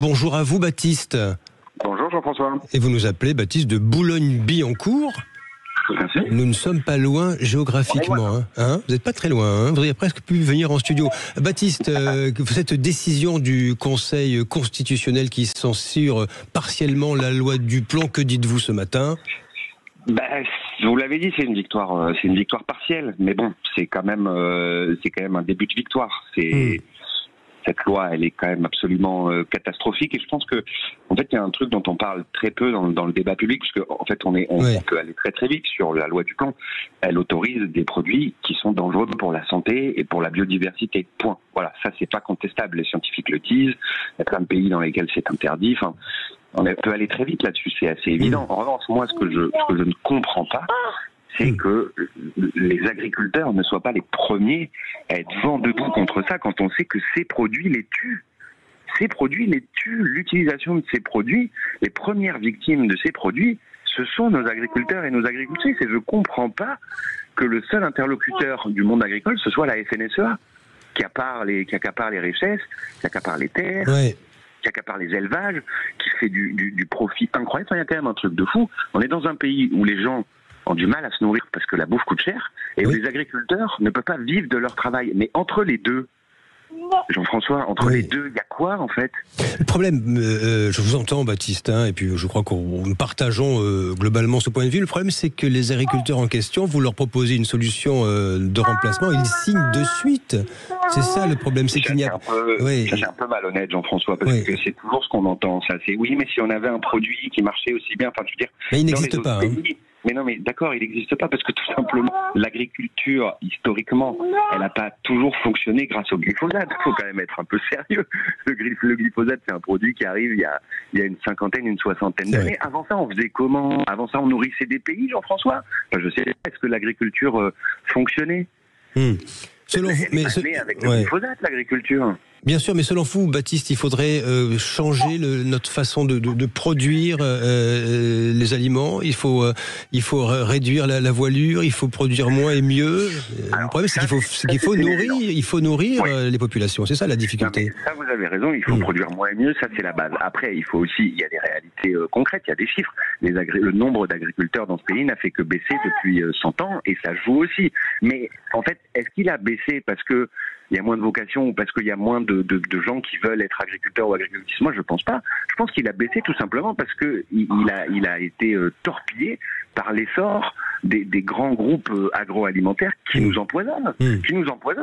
Bonjour à vous, Baptiste. Bonjour Jean-François. Et vous nous appelez Baptiste de Boulogne-Billancourt. Merci. Nous ne sommes pas loin géographiquement. Vous n'êtes pas très loin. Vous auriez presque pu venir en studio. Baptiste, cette décision du Conseil constitutionnel qui censure partiellement la loi Duplon, que dites-vous ce matin ? Vous l'avez dit, c'est une victoire partielle. Mais bon, c'est quand même un début de victoire. Cette loi, elle est quand même absolument catastrophique, et je pense que, en fait, il y a un truc dont on parle très peu dans le débat public, parce qu'en fait, on peut aller très très vite sur la loi Duplon. Elle autorise des produits qui sont dangereux pour la santé et pour la biodiversité. Point. Voilà, ça c'est pas contestable. Les scientifiques le disent. Il y a plein de pays dans lesquels c'est interdit. Enfin, on peut aller très vite là-dessus, c'est assez évident. En revanche, moi, ce que je ne comprends pas, c'est que les agriculteurs ne soient pas les premiers à être vent debout contre ça, quand on sait que ces produits les tuent. Ces produits les tuent. L'utilisation de ces produits, les premières victimes de ces produits, ce sont nos agriculteurs et nos agricultrices. Et je ne comprends pas que le seul interlocuteur du monde agricole, ce soit la FNSEA, qui accapare les richesses, qui accapare les terres, qui accapare les élevages, qui fait du profit incroyable. Enfin, il y a quand même un truc de fou. On est dans un pays où les gens ont du mal à se nourrir parce que la bouffe coûte cher, et où les agriculteurs ne peuvent pas vivre de leur travail. Mais entre les deux, Jean-François, les deux, il y a quoi en fait ? Le problème, je vous entends Baptiste, et puis je crois qu'on partageons globalement ce point de vue. Le problème, c'est que les agriculteurs en question, vous leur proposez une solution de remplacement, ils signent de suite. C'est ça le problème, c'est qu'il n'y a pas... C'est un peu malhonnête, Jean-François, parce que c'est toujours ce qu'on entend. Ça, c'est oui, mais si on avait un produit qui marchait aussi bien, enfin, je veux dire... Mais il n'existe pas. Mais non, mais d'accord, il n'existe pas, parce que tout simplement, l'agriculture, historiquement, elle n'a pas toujours fonctionné grâce au glyphosate. Il faut quand même être un peu sérieux. Le glyphosate, c'est un produit qui arrive il y a une soixantaine d'années. Avant ça, on faisait comment ? Avant ça, on nourrissait des pays, Jean-François ? Enfin, je sais pas, est-ce que l'agriculture fonctionnait ? Selon vous, mais avec le glyphosate, l'agriculture. Bien sûr, mais selon vous, Baptiste, il faudrait changer notre façon de produire les aliments. Il faut réduire la voilure. Il faut produire moins et mieux. Le problème, c'est qu'il faut nourrir les populations. C'est ça la difficulté. Non, mais ça, vous avez raison. Il faut produire moins et mieux. Ça, c'est la base. Après, il y a des réalités concrètes. Il y a des chiffres. Le nombre d'agriculteurs dans ce pays n'a fait que baisser depuis 100 ans, et ça joue aussi. Mais en fait, est-ce qu'il a baissé parce que il y a moins de vocations ou parce qu'il y a moins de gens qui veulent être agriculteurs ou agricultrices? Moi, je pense pas. Je pense qu'il a baissé tout simplement parce que il a été torpillé par l'essor des grands groupes agroalimentaires qui nous empoisonnent,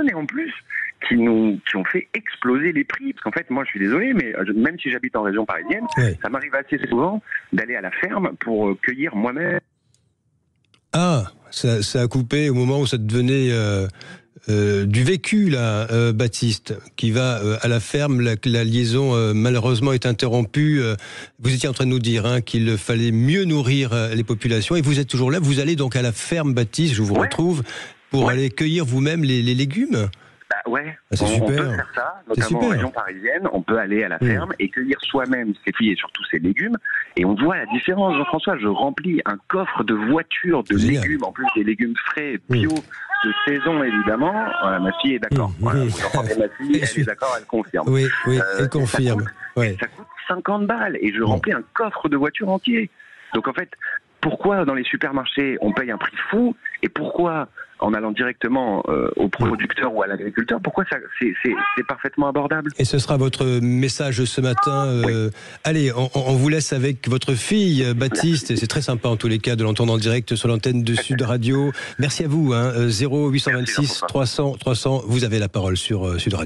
et en plus qui ont fait exploser les prix. Parce qu'en fait, moi, je suis désolé, mais même si j'habite en région parisienne, ça m'arrive assez souvent d'aller à la ferme pour cueillir moi-même. Ah, ça a coupé au moment où ça devenait du vécu, là, Baptiste, qui va à la ferme. La liaison, malheureusement, est interrompue. Vous étiez en train de nous dire qu'il fallait mieux nourrir les populations, et vous êtes toujours là. Vous allez donc à la ferme, Baptiste, je vous retrouve, pour aller cueillir vous-même les légumes. C'est super. On peut faire ça, notamment en région parisienne. On peut aller à la ferme et cueillir soi-même ses fruits et surtout ses légumes. Et on voit la différence, Jean-François. Je remplis un coffre de voitures de légumes, en plus des légumes frais, bio, de saison évidemment. Voilà, ma fille est d'accord. Voilà, vous entendez ma fille, elle est d'accord, elle confirme. Oui, elle confirme. Ça coûte 50 balles et je remplis un coffre de voitures entier. Donc en fait, pourquoi dans les supermarchés on paye un prix fou, et pourquoi en allant directement au producteur ou à l'agriculteur, pourquoi c'est parfaitement abordable? Et ce sera votre message ce matin. Allez, on vous laisse avec votre fille, Baptiste. C'est très sympa en tous les cas de l'entendre en direct sur l'antenne de Sud Radio. Merci à vous. 0826 300 300. Vous avez la parole sur Sud Radio.